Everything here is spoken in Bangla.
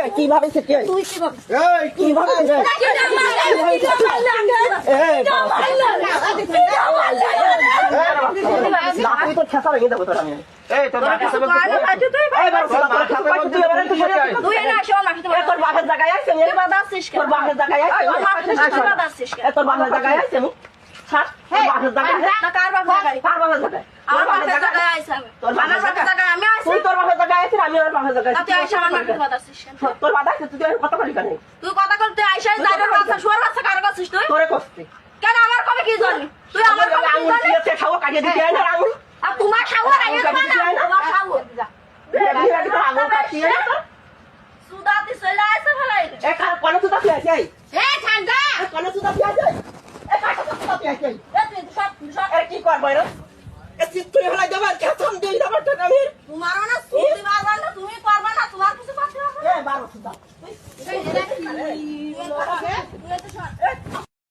কিভাবে তো ঠেসা ভেঙে দেবো তোর আমি তোর বাপের জায়গায় আছে তোর বাপের জায়গায় আছে তোর বাপের জায়গায় আছে তুই কথা বলতে আইসা শুয়ার বাচ্চা কার কাছিস তুই কেন আমার কবে কি জানি তুই আমার কবে কি জানি খাওয়া কাটিয়ে দিতে হয় না আঙুল আর তোমার খাওয়া আইয়া তোমার খাওয়া আঙুল কাটিয়ে সুদাতি চলে আসে ভালাই এ কার কোন সুদা পিয়াছে এ ঠান্ডা কোন সুদা পিয়াছে এ কাটা সুদা পিয়াছে এ তুই সব এ কি করব এর এ চিত্রে হলাই দেবার খেতম দেই দেবার টাকা আমি তোমার না সুদি মারবা না তুমি করবা না তোমার কিছু করতে হবে এ 12 সুদা